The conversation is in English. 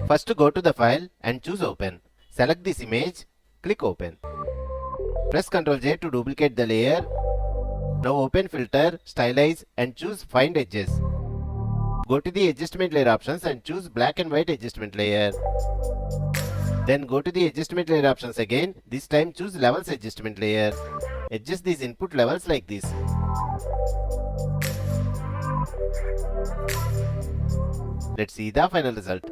First go to the file and choose open. Select this image, click open. Press Ctrl J to duplicate the layer. Now open filter, stylize and choose find edges. Go to the adjustment layer options and choose black and white adjustment layer. Then go to the adjustment layer options again. This time choose levels adjustment layer. Adjust these input levels like this. Let's see the final result.